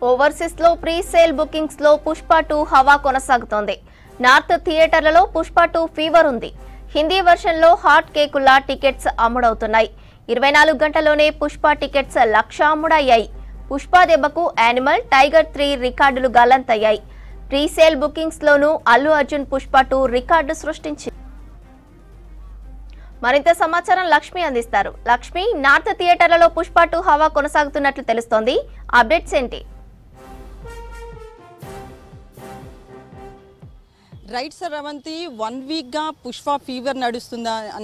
Overseas లో pre sale bookings లో పుష్ప 2 హవా కొనసాగుతోంది. నార్త్ థియేటర్లలో పుష్ప 2 ఫీవర్ ఉంది. హిందీ వెర్షన్ లో హాట్ కేకుల్లా టికెట్స్ అమ్ముడవుతున్నాయి. 24 గంటల్లోనే పుష్ప టికెట్స్ 1,00,000 అమ్ముడయ్యాయి. పుష్ప దెబ్బకు యానిమల్, టైగర్ 3 రికార్డులు గల్లంతయ్యాయి. ప్రీ సేల్ బుకింగ్స్ లోనూ అల్లు అర్జున్ పుష్ప 2 రికార్డు సృష్టించింది. మరింత సమాచారం లక్ష్మి అందిస్తారు. లక్ష్మి, నార్త్ థియేటర్లలో పుష్ప 2 హవా కొనసాగుతున్నట్లు తెలుస్తోంది. అప్డేట్స్ ఏంటి? రైట్ సార్ రవంతి, 1 వీక్గా పుష్ప ఫీవర్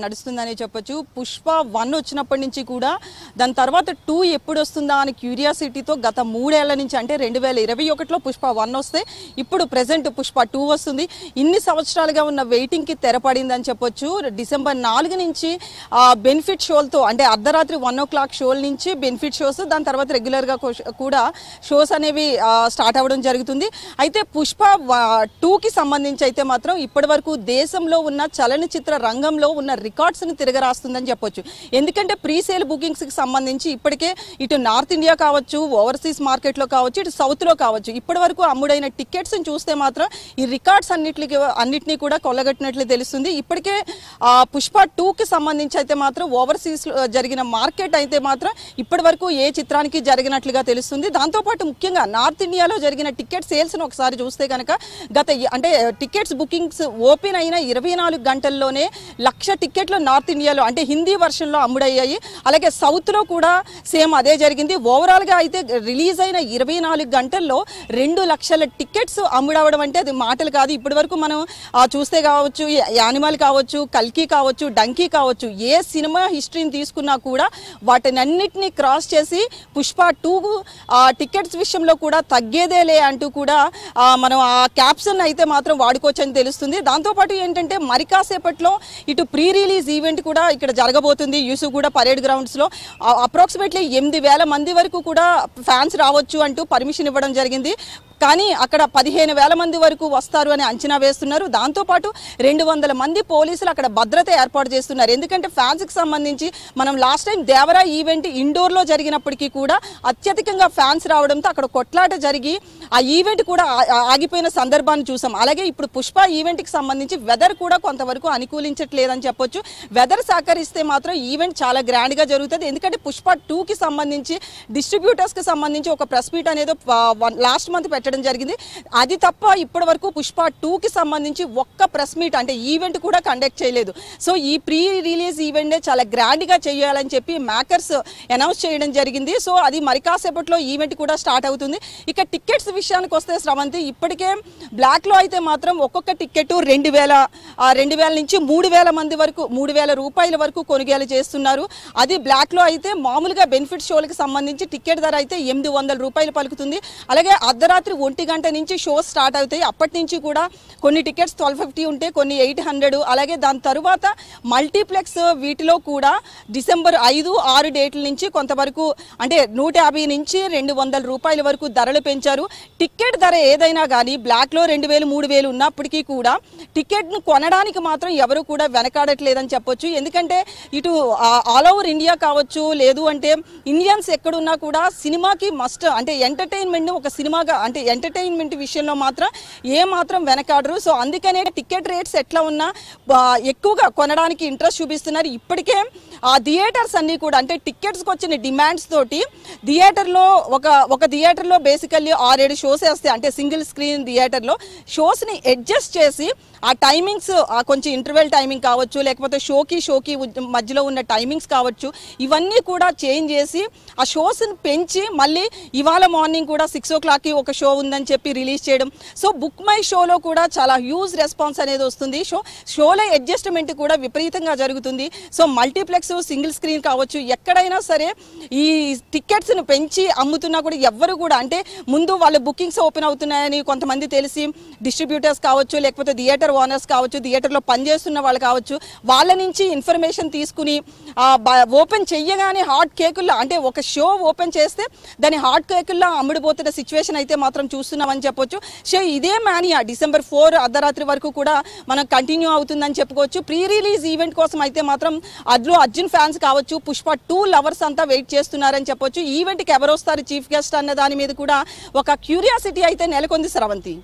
నడుస్తుందనే చెప్పొచ్చు. పుష్ప 1 వచ్చినప్పటి నుంచి కూడా దాని తర్వాత 2 ఎప్పుడు వస్తుందా అని క్యూరియాసిటీతో గత 3 ఏళ్ల నుంచి, అంటే 2021లో పుష్ప 1 వస్తే ఇప్పుడు ప్రెసెంట్ పుష్ప 2 వస్తుంది. ఇన్ని సంవత్సరాలుగా ఉన్న వెయిటింగ్కి తెరపడిందని చెప్పొచ్చు. డిసెంబర్ 4 నుంచి బెనిఫిట్ షోలతో, అంటే అర్ధరాత్రి 1 o'clock షోల నుంచి బెనిఫిట్ షోస్, దాని తర్వాత రెగ్యులర్గా కూడా షోస్ అనేవి స్టార్ట్ అవ్వడం జరుగుతుంది. అయితే పుష్ప 2కి సంబంధించి అయితే మాత్రం ఇప్పటి వరకు దేశంలో ఉన్న చలనచిత్ర రంగంలో ఉన్న రికార్డ్స్ని తిరగరాస్తుందని చెప్పొచ్చు. ఎందుకంటే ప్రీ సేల్ బుకింగ్స్కి సంబంధించి ఇప్పటికే ఇటు నార్త్ ఇండియా కావచ్చు, ఓవర్సీస్ మార్కెట్లో కావచ్చు, ఇటు సౌత్లో కావచ్చు, ఇప్పటి వరకు అమ్ముడైన టికెట్స్ని చూస్తే మాత్రం ఈ రికార్డ్స్ అన్నిటినీ కూడా కొల్లగట్టినట్లు తెలుస్తుంది. ఇప్పటికే పుష్ప 2కి సంబంధించి అయితే మాత్రం ఓవర్సీస్లో జరిగిన మార్కెట్ అయితే మాత్రం ఇప్పటి వరకు ఏ చిత్రానికి జరిగినట్లుగా తెలుస్తుంది. దాంతోపాటు ముఖ్యంగా నార్త్ ఇండియాలో జరిగిన టికెట్ సేల్స్ని ఒకసారి చూస్తే కనుక అంటే టికెట్స్ బుకింగ్స్ ఓపెన్ అయిన 24 గంటల్లోనే 1,00,000 టికెట్లు నార్త్ ఇండియాలో, అంటే హిందీ వర్షన్లో అమ్ముడయ్యాయి. అలాగే సౌత్లో కూడా సేమ్ అదే జరిగింది. ఓవరాల్గా అయితే రిలీజ్ అయిన 24 గంటల్లో 2,00,000 టికెట్స్ అమ్ముడవడం అంటే అది మాటలు కాదు. ఇప్పటి వరకు మనం చూస్తే కావచ్చు, యానిమల్ కావచ్చు, కల్కి కావచ్చు, డంకీ కావచ్చు, ఏ సినిమా హిస్టరీని తీసుకున్నా కూడా వాటినన్నిటినీ క్రాస్ చేసి పుష్ప 2 టికెట్స్ విషయంలో కూడా తగ్గేదేలే అంటూ కూడా మనం ఆ క్యాప్షన్ అయితే మాత్రం వాడుకోవచ్చని తెలుస్తుంది. దాంతోపాటు ఏంటంటే మరి కాసేపట్లో ఇటు ప్రీ రిలీజ్ ఈవెంట్ కూడా ఇక్కడ జరగబోతుంది. యూసుగూడ పరేడ్ గ్రౌండ్స్లో అప్రాక్సిమేట్లీ 8,000 మంది వరకు కూడా ఫ్యాన్స్ రావచ్చు అంటూ పర్మిషన్ ఇవ్వడం జరిగింది. కానీ అక్కడ 15,000 మంది వరకు వస్తారు అని అంచనా వేస్తున్నారు. దాంతోపాటు 200 మంది పోలీసులు అక్కడ భద్రత ఏర్పాటు చేస్తున్నారు. ఎందుకంటే ఫ్యాన్స్కి సంబంధించి మనం లాస్ట్ టైం దేవరా ఈవెంట్ ఇండోర్లో జరిగినప్పటికీ కూడా అత్యధికంగా ఫ్యాన్స్ రావడంతో అక్కడ కొట్లాట జరిగి ఆ ఈవెంట్ కూడా ఆగిపోయిన సందర్భాన్ని చూసాం. అలాగే ఇప్పుడు పుష్ప ఈవెంట్కి సంబంధించి వెదర్ కూడా కొంతవరకు అనుకూలించట్లేదని చెప్పొచ్చు. వెదర్ సహకరిస్తే మాత్రం ఈవెంట్ చాలా గ్రాండ్గా జరుగుతుంది. ఎందుకంటే పుష్ప 2కి సంబంధించి డిస్ట్రిబ్యూటర్స్కి సంబంధించి ఒక ప్రెస్ మీట్ అనేది లాస్ట్ మంత్ పెట్టడం జరిగింది. అది తప్ప ఇప్పటి వరకు పుష్ప 2కి సంబంధించి ఒక్క ప్రెస్ మీట్, అంటే ఈవెంట్ కూడా కండక్ట్ చేయలేదు. సో ఈ ప్రీ రిలీజ్ ఈవెంట్ చాలా గ్రాండ్గా చేయాలని చెప్పి మేకర్స్ అనౌన్స్ చేయడం జరిగింది. సో అది మరి కాసేపట్లో ఈవెంట్ కూడా స్టార్ట్ అవుతుంది. ఇక టికెట్స్ విషయానికి వస్తే శ్రవంతి, ఇప్పటికే బ్లాక్లో అయితే మాత్రం ఒక్కొక్క టికెట్ 2,000 నుంచి 3,000 మంది వరకు, 3,000 రూపాయల వరకు కొనుగోలు చేస్తున్నారు. అది బ్లాక్లో అయితే మామూలుగా బెనిఫిట్ షోలకు సంబంధించి టికెట్ ధర అయితే 800 రూపాయలు పలుకుతుంది. అలాగే అర్ధరాత్రి 1 గంట నుంచి షోస్ స్టార్ట్ అవుతాయి. అప్పటి నుంచి కూడా కొన్ని టికెట్స్ 1,250 ఉంటే కొన్ని 800. అలాగే దాని తరువాత మల్టీప్లెక్స్ వీటిలో కూడా డిసెంబర్ 5, 6 డేట్ల నుంచి కొంతవరకు, అంటే 150 నుంచి 200 రూపాయల వరకు ధరలు పెంచారు. టికెట్ ధర ఏదైనా కానీ బ్లాక్లో 2,000, 3,000 ఉన్నప్పటికీ కూడా టికెట్ను కొనడానికి మాత్రం ఎవరు కూడా వెనకాడట్లేదని చెప్పొచ్చు. ఎందుకంటే ఇటు ఆల్ ఓవర్ ఇండియా కావచ్చు, లేదు అంటే ఇండియన్స్ ఎక్కడున్నా కూడా సినిమాకి మస్ట్, అంటే ఎంటర్టైన్మెంట్ ఒక సినిమాగా, అంటే ఎంటర్టైన్మెంట్ విషయంలో మాత్రం ఏ మాత్రం వెనకాడరు. సో అందుకనే టికెట్ రేట్స్ ఎట్లా ఉన్నా ఎక్కువగా కొనడానికి ఇంట్రెస్ట్ చూపిస్తున్నారు. ఇప్పటికే ఆ థియేటర్స్ అన్నీ కూడా, అంటే టికెట్స్కి వచ్చిన డిమాండ్స్ తోటి థియేటర్లో ఒక థియేటర్లో బేసికల్లీ 6-7 షోస్ వేస్తే, అంటే సింగిల్ స్క్రీన్ థియేటర్లో షోస్ని అడ్జస్ట్ చేసి ఆ టైమింగ్స్, కొంచెం ఇంటర్వెల్ టైమింగ్ కావచ్చు, లేకపోతే షోకి మధ్యలో ఉన్న టైమింగ్స్ కావచ్చు, ఇవన్నీ కూడా చేంజ్ చేసి ఆ షోస్ని పెంచి మళ్ళీ ఇవాళ మార్నింగ్ కూడా 6 o'clockకి ఒక షో ఉందని చెప్పి రిలీజ్ చేయడం. సో బుక్ మై షోలో కూడా చాలా హ్యూజ్ రెస్పాన్స్ అనేది వస్తుంది. షోలో అడ్జస్ట్మెంట్ కూడా విపరీతంగా జరుగుతుంది. సో మల్టీప్లెక్స్, సింగిల్ స్క్రీన్ కావచ్చు, ఎక్కడైనా సరే ఈ టికెట్స్ను పెంచి అమ్ముతున్నా కూడా ఎవ్వరు కూడా, అంటే ముందు వాళ్ళ బుకింగ్స్ ఓపెన్ అవుతున్నాయని కొంతమంది తెలిసి డిస్ట్రిబ్యూటర్స్ కావచ్చు, లేకపోతే థియేటర్ ఓనర్స్ కావచ్చు, థియేటర్లో పనిచేస్తున్న వాళ్ళు కావచ్చు, వాళ్ళ నుంచి ఇన్ఫర్మేషన్ తీసుకుని ఓపెన్ చెయ్యగానే హాట్ కేకుల్లో, అంటే ఒక షో ఓపెన్ చేస్తే దాని హాట్ కేకుల్లో అమ్ముడుపోతున్న సిచ్యువేషన్ అయితే మాత్రం మనం చూస్తున్నామని చెప్పొచ్చు. సో ఇదే మానియా December 4 అర్ధరాత్రి వరకు కూడా మనం కంటిన్యూ అవుతుందని చెప్పుకోవచ్చు. ప్రీ రిలీజ్ ఈవెంట్ కోసం అయితే మాత్రం అల్లు అర్జున్ ఫ్యాన్స్ కావచ్చు, పుష్ప 2 లవర్స్ అంతా వెయిట్ చేస్తున్నారని చెప్పొచ్చు. ఈవెంట్కి ఎవరు వస్తారు చీఫ్ గెస్ట్ అన్న దాని మీద కూడా ఒక క్యూరియాసిటీ అయితే నెలకొంది శ్రవంతి.